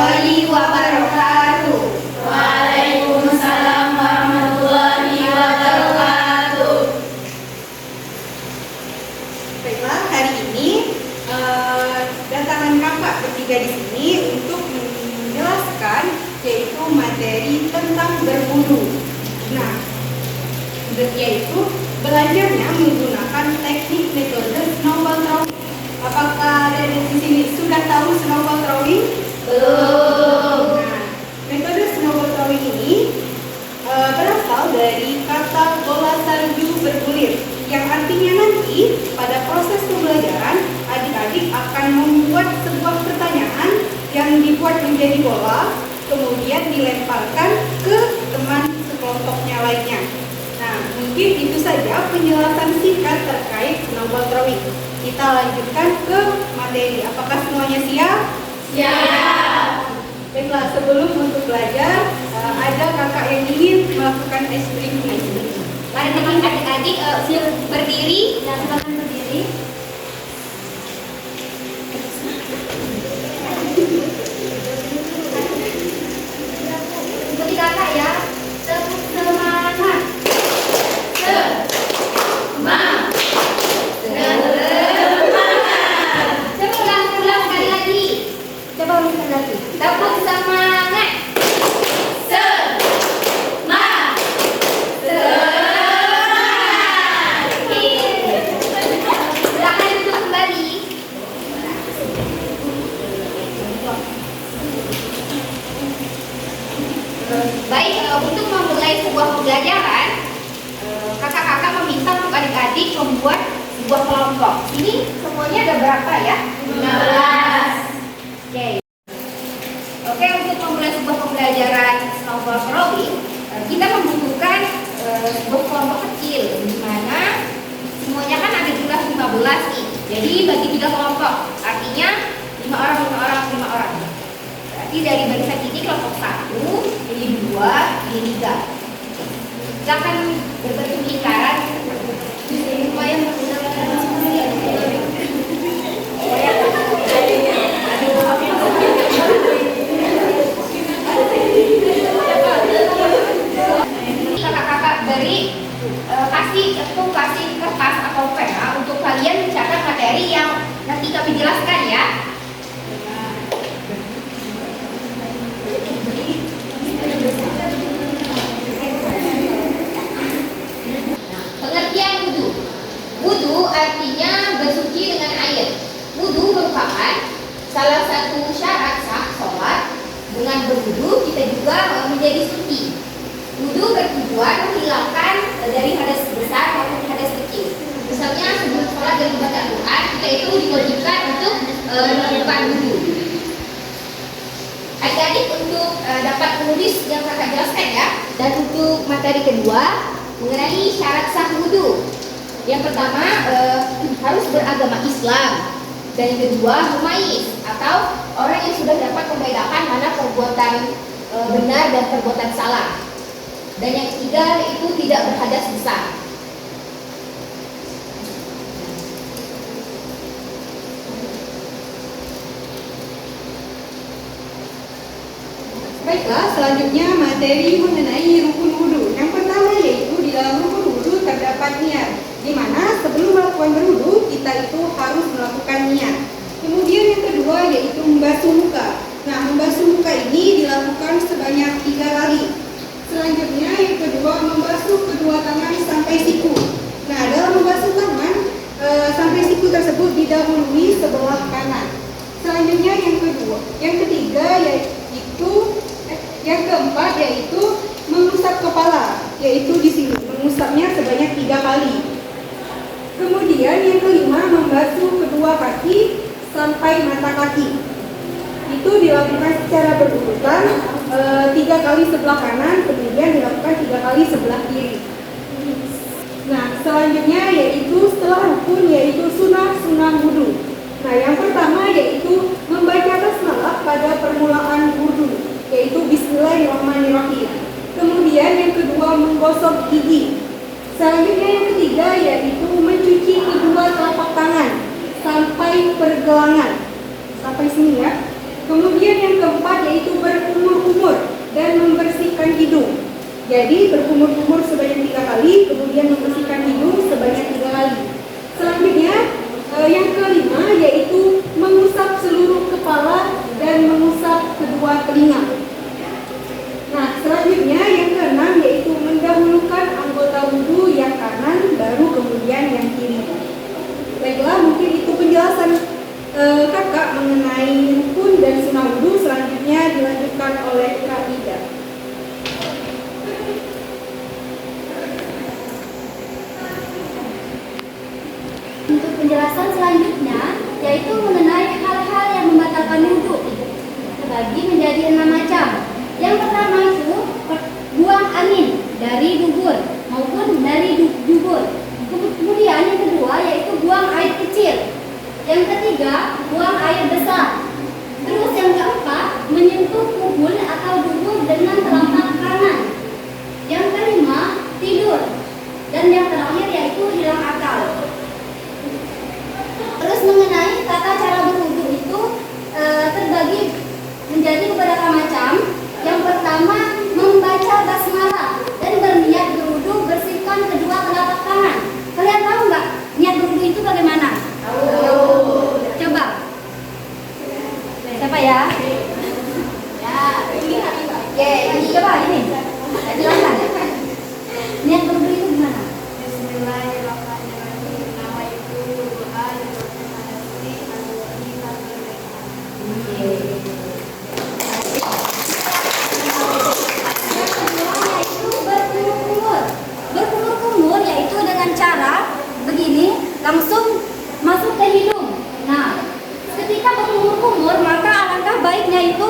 warahmatullahi wabarakatuh. Waalaikumsalam warahmatullahi wabarakatuh. Baiklah, hari ini datangan kakak bertiga di sini untuk menjelaskan yaitu materi tentang berburu. Nah, yaitu belajarnya menggunakan teknik metode snowball throwing. Apakah ada di sini sudah tahu snowball throwing? Belum. Nah, metode snowball throwing ini berasal dari kata bola salju bergulir, yang artinya nanti pada proses pembelajaran adik-adik akan membuat sebuah pertanyaan yang dibuat menjadi bola, kemudian dilemparkan ke teman sekelompoknya lainnya. Nah, mungkin itu saja penjelasan singkat terkait snowball throwing. Kita lanjutkan ke materi. Apakah semuanya siap? Siap. Baiklah, sebelum untuk belajar, ada kakak yang ingin melakukan ice breaking. Mari adik-adik berdiri. Nah, silakan berdiri. Ikuti kakak ya. Tepuk semangat. Semangat. Coba ulang sekali lagi. Coba ulang sekali lagi. Tepuk semangat. Semangat. Oke. Silakan duduk kembali. Baik, untuk memulai sebuah pembelajaran, kakak-kakak meminta untuk adik-adik membuat sebuah kelompok. Ini semuanya ada berapa ya? 15. Oke. Oke, untuk memulai sebuah pembelajaran snowball throwing, kita membutuhkan sebuah kelompok kecil, di mana semuanya kan ada jumlah 15 nih. Jadi bagi 3 kelompok, artinya 5 orang, 5 orang, 5 orang. Berarti dari barisan ini kelompok 1, ini 2, ini 3. Silakan berbentuk lingkaran supaya menggunakan kakak-kakak beri kasih kertas atau pena untuk kalian mencatat materi yang nanti kami jelaskan ya. Pengertian wudu. Wudu artinya bersuci dengan air. Wudu merupakan salah satu syarat sah sholat. Dengan berwudu kita juga menjadi suci. Wudu bertujuan menghilangkan dari hadas besar maupun hadas kecil. Misalnya sebelum sholat dan membaca Al-Quran, kita itu diwajibkan untuk melakukan wudu. Adik-adik untuk dapat menulis yang kakak jelaskan ya. Dan untuk materi kedua mengenai syarat sah wudu. Yang pertama harus beragama Islam. Dan yang kedua mumayyiz atau orang yang sudah dapat membedakan mana perbuatan benar dan perbuatan salah. Dan yang ketiga itu tidak berhadas besar. Baiklah, selanjutnya materi mengenai rukun wudu. Yang pertama yaitu di dalam rukun wudu terdapat niat, di mana sebelum melakukan berwudu kita itu harus melakukan niat. Kemudian yang kedua yaitu membasuh muka. Nah, membasuh muka ini dilakukan sebanyak 3 kali. Selanjutnya yang kedua membasuh kedua tangan sampai siku. Nah, dalam membasuh tangan sampai siku tersebut didahului sebelah kanan. Selanjutnya yang ketiga yaitu yang keempat yaitu mengusap kepala, yaitu di sini mengusapnya sebanyak 3 kali. Kemudian yang kelima membasuh kedua kaki sampai mata kaki. Itu dilakukan secara berurutan 3 kali sebelah kanan, kemudian dilakukan 3 kali sebelah kiri. Nah, selanjutnya yaitu setelah rukun yaitu sunah wudu. Nah, yang pertama yaitu membaca basmalah pada permulaan wudu, yaitu Bismillahirrahmanirrahim. Kemudian yang kedua menggosok gigi. Selanjutnya yang ketiga yaitu mencuci kedua telapak tangan sampai pergelangan. Sampai sini ya. Kemudian yang keempat yaitu berkumur-kumur dan membersihkan hidung. Jadi berkumur-kumur sebanyak 3 kali, kemudian membersihkan hidung sebanyak 3 kali. Selanjutnya yang kelima yaitu mengusap seluruh kepala dan mengusap kedua telinga. Nah, selanjutnya yang keenam yaitu mendahulukan anggota wudhu yang kanan, baru kemudian yang kiri. Baiklah, mungkin itu penjelasan kakak mengenai rukun dan sunnah wudhu. Selanjutnya dilanjutkan oleh Kak Ida. Untuk penjelasan selanjutnya yaitu mengenai hal-hal yang membatalkan wudhu terbagi menjadi 6 macam. Yang pertama itu buang angin dari dubur maupun dari jubur. Kemudian yang kedua yaitu buang air kecil. Yang ketiga buang air besar. Terus yang keempat menyentuh kubul atau dubur dengan telapak kanan. Yang kelima tidur. Dan yang terakhir yaitu hilang akal. Terus mengenai tata cara berwudu itu terbagi menjadi beberapa macam. Yang pertama membaca basmalah dan berniat berwudu, bersihkan kedua telapak tangan. Kalian tahu nggak niat berwudu itu bagaimana? Tahu. Coba. Siapa ya? Ya, ini coba ini. Silakan. Niat berwudu itu gimana? Bismillahirrahmanirrahim. Nama itu doa dan Berkumur yaitu dengan cara begini, langsung masuk ke hidung. Nah, ketika berkumur-kumur maka alangkah baiknya itu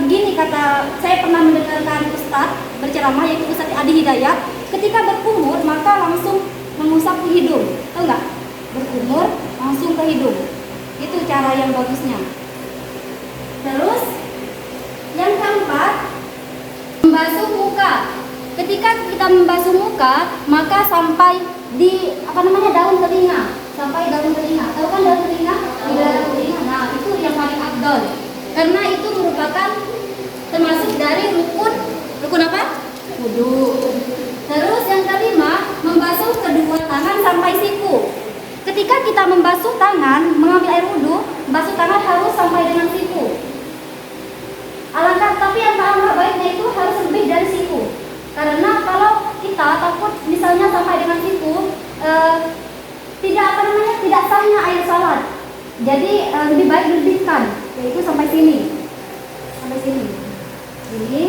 gini, kata saya pernah mendengarkan Ustadz berceramah yaitu Ustadz Adi Hidayat. Ketika berkumur maka langsung mengusap ke hidung, tahu nggak? Berkumur langsung ke hidung, itu cara yang bagusnya. Terus yang keempat membasuh muka. Ketika kita membasuh muka maka sampai di daun telinga, sampai daun telinga. Tahu kan daun telinga? Di dalam telinga. Nah, itu yang paling afdal. Karena itu merupakan termasuk dari rukun apa? Wudu. Terus yang kelima, membasuh kedua tangan sampai siku. Ketika kita membasuh tangan, mengambil air wudu, basuh tangan harus sampai dengan siku. Tapi yang baiknya itu harus lebih dari siku. Karena kalau kita takut misalnya sampai dengan siku, tidak sahnya air salat. Jadi lebih baik lebihkan, yaitu sampai sini. Sampai sini. Ini,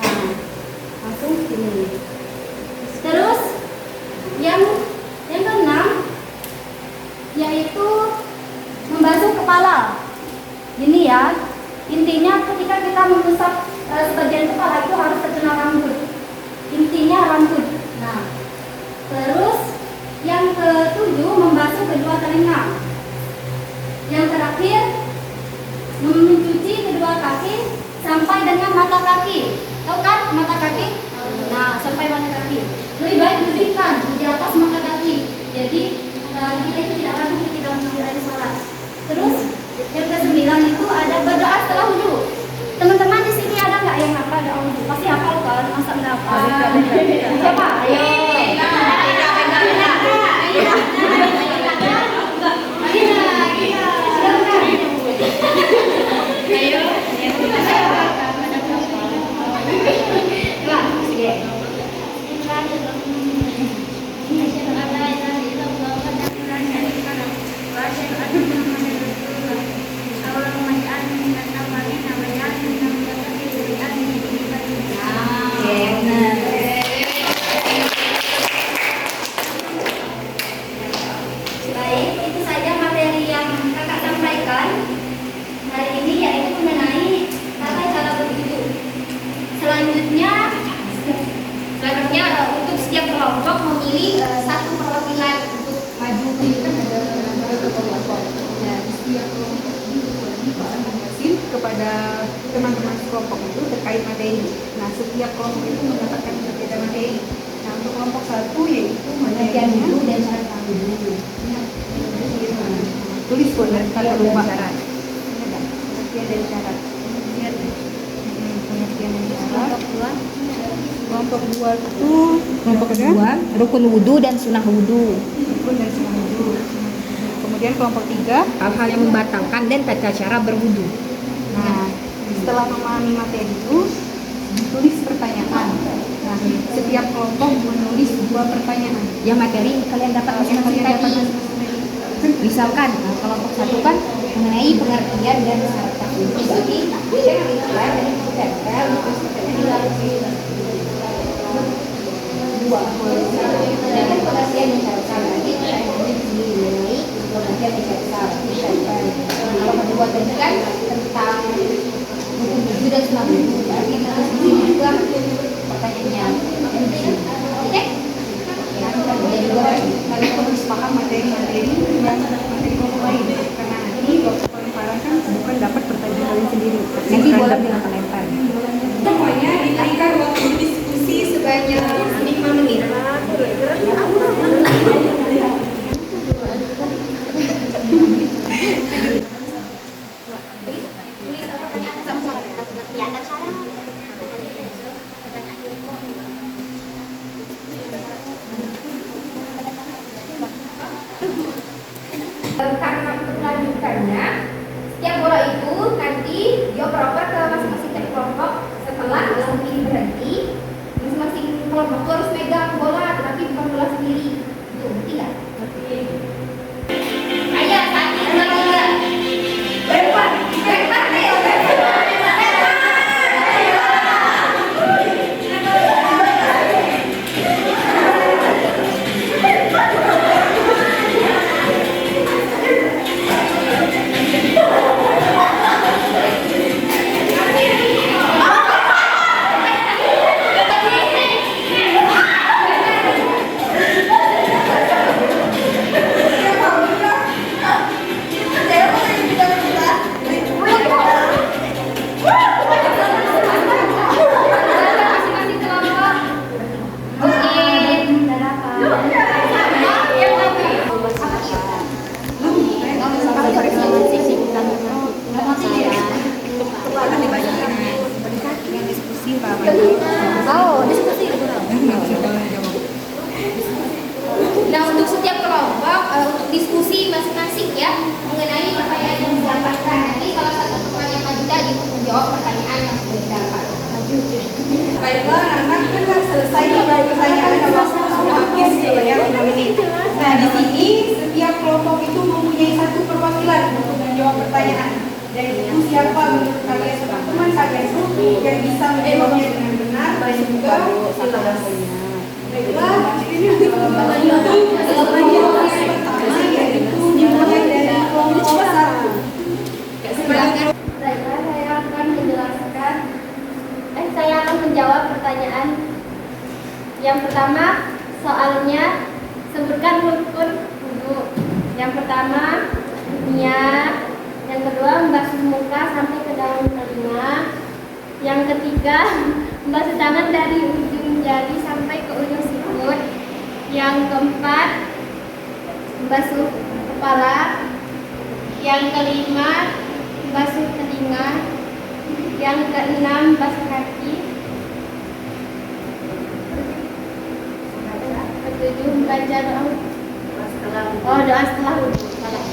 nah, langsung sini. Terus yang keenam yaitu membasuh kepala. Ini ya. Intinya ketika kita mengusap sebagian kepala itu harus terkena rambut. Intinya rambut. Nah, terus yang ketujuh membasuh kedua telinga. Yang terakhir mencuci kedua kaki sampai dengan mata kaki. Tahu kan mata kaki? Nah, sampai mata kaki. Lebih baik lebihkan di atas mata kaki. Jadi kita itu tidak ragu ketika mengambil air salat. Terus yang ke-9 itu ada berdoa setelah wudu. Teman-teman di sini ada nggak yang hafal doa wudu? Pasti hafal kan? Masa nggak hafal? Coba, ayo. Selanjutnya untuk setiap kelompok memilih satu perwakilan untuk maju ke kelompok. Nah, setiap kelompok ini berkoordinasi kepada teman-teman kelompok itu terkait materi. Nah, setiap kelompok itu mendapatkan berbeda materi. Nah, untuk kelompok satu yaitu Pengertian wudu dan syarat wudu. tulis pun kata lupa. Pengertian pengertian dan syarat. Pengertian dan syarat. Kelompok dua itu Kelompok kedua, rukun wudhu dan sunnah wudhu. rukun dan sunnah wudhu. Kemudian kelompok tiga, Hal-hal yang membatalkan dan tata cara berwudhu. nah setelah memahami materi itu tulis pertanyaan. Nah setiap kelompok menulis 2 pertanyaan. Yang materi kalian dapat masing-masing Kalian dapat tadi. Misalkan kelompok satu kan mengenai pengertian dan syarat wudhu. Jadi kita mulai dari tempel dua. Dan pengertian dan syarat lagi kita mengenai pengertian dan syarat. Kalau kedua tadi kan tentang wudhu dan sunnah wudhu. Berarti kita harus juga pertanyaannya. Oke? Ya, jadi dua. Kalian harus paham materi-materi yang materi kelompok lain karena nanti waktu pelemparan kan bukan dapat pertanyaan kalian sendiri. Nanti bola bilang lempar. Semuanya diberikan waktu diskusi sebanyak 5 menit. Karena untuk melanjutkannya, setiap bola itu nanti dioper-oper ke masing-masing kelompok. Setelah kelompok ini berhenti, masing-masing kelompok itu harus pegang bola, tetapi bukan bola sendiri. Itu tidak. Ayo, 1, 2, 3. Lempar, lempar, masing-masing kelompok. Nah, untuk setiap kelompok, untuk diskusi masing-masing ya mengenai pertanyaan yang didapatkan. Nanti salah satu pertanyaan maju tadi untuk menjawab pertanyaan yang sudah didapat. Baiklah, anak kan selesai pertanyaan waktu sudah habis ya 5 menit. Nah di sini setiap kelompok itu mempunyai 1 perwakilan untuk menjawab pertanyaan. Dan itu siapa menurut kalian teman kalian yang bisa menjawabnya dengan benar dan juga jelas. Baiklah, ini untuk pertama yaitu dimulai dari kelompok 1. Silakan. Baiklah, saya akan menjelaskan. Saya akan menjawab pertanyaan. Yang pertama, soalnya sebutkan rukun wudhu. Yang pertama, niat. Yang kedua, membasuh muka sampai ke dalam telinga. Yang ketiga, membasuh tangan dari ujung jari sampai ke ujung sikut. Yang keempat, membasuh kepala. Yang kelima, membasuh telinga. Yang keenam, basuh kaki. Ketujuh, membaca doa. Oh, doa setelah wudhu. Salah.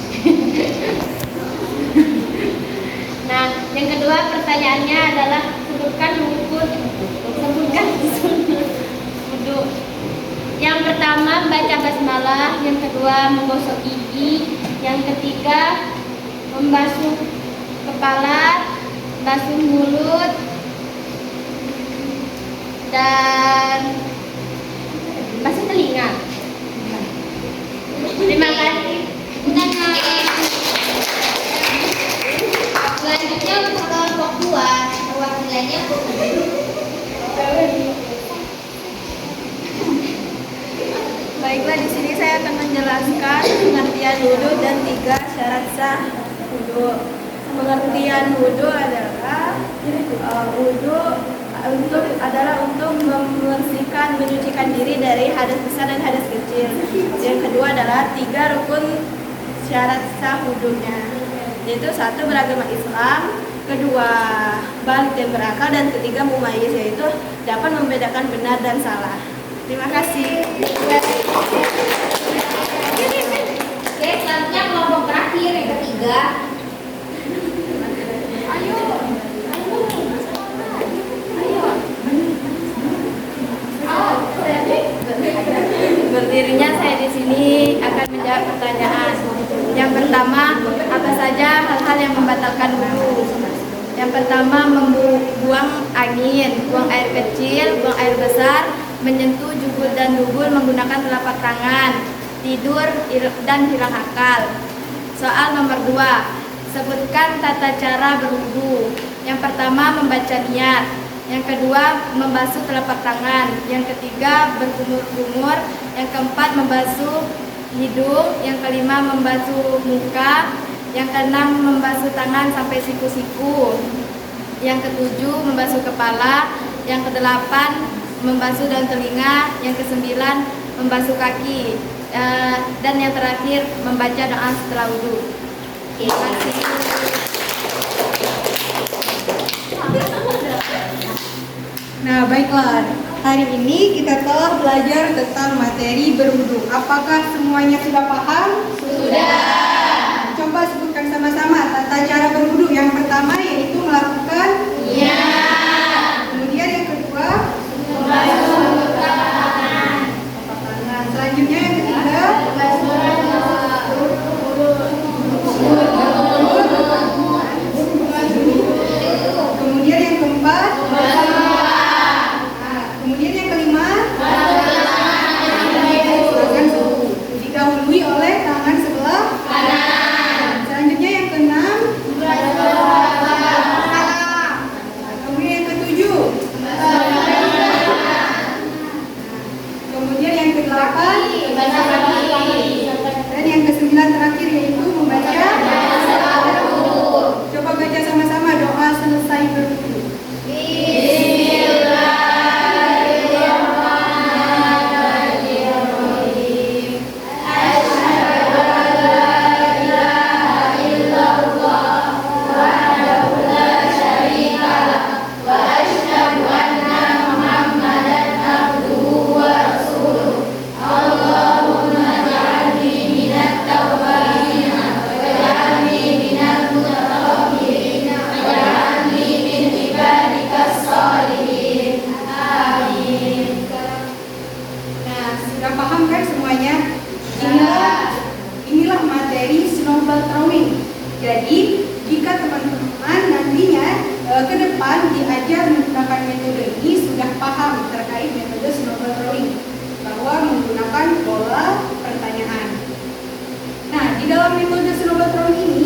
Nah, yang kedua pertanyaannya adalah sebutkan rukun, sebutkan sunnah wudhu. Yang pertama membaca basmalah, yang kedua menggosok gigi, yang ketiga membasuh kepala, basuh mulut, dan basuh telinga. Terima kasih. Selanjutnya untuk kelompok 2, perwakilannya Baiklah, di sini saya akan menjelaskan pengertian wudhu dan 3 syarat sah wudhu. Pengertian wudhu adalah untuk membersihkan, menyucikan diri dari hadas besar dan hadas kecil. Yang kedua adalah 3 rukun syarat sah wudhunya, yaitu 1 beragama Islam, kedua balik dan berakal, dan ketiga mumayyiz, yaitu dapat membedakan benar dan salah. Terima kasih. Oke, selanjutnya kelompok terakhir yang ketiga. Berdirinya saya di sini akan menjawab pertanyaan. Yang pertama, apa saja hal-hal yang membatalkan wudu? Yang pertama, membuang angin, buang air kecil, buang air besar, menyentuh jubul dan dubul menggunakan telapak tangan, tidur dan hilang akal. Soal nomor 2, sebutkan tata cara berwudu. Yang pertama, membaca niat. Yang kedua, membasuh telapak tangan. Yang ketiga, berkumur-kumur. Yang keempat, membasuh hidung. Yang kelima, membasuh muka. Yang keenam, membasuh tangan sampai siku-siku. Yang ketujuh, membasuh kepala. Yang kedelapan, membasuh daun telinga. Yang kesembilan, membasuh kaki. Dan yang terakhir, membaca doa setelah wudu. Terima kasih. Nah, baiklah. Hari ini kita telah belajar tentang materi berwudu. Apakah semuanya sudah paham? Sudah. Coba sebutkan sama-sama tata cara berwudu. Yang pertama yaitu melakukan niat. Kemudian yang kedua, membasuh tangan. Selanjutnya yang ketiga, kemudian yang keempat, kemudian yang kelima, tangan didahului oleh tangan sebelah kanan. Selanjutnya yang keenam, kemudian yang ketujuh, kemudian yang kedelapan, dan yang kesembilan terakhir yaitu membaca. Coba baca sama-sama doa selesai berwudu. Sudah paham kan semuanya? Inilah materi snowball throwing. Jadi jika teman-teman nantinya ke depan diajar menggunakan metode ini, sudah paham terkait metode snowball throwing, bahwa menggunakan pola pertanyaan. Nah, di dalam metode snowball throwing ini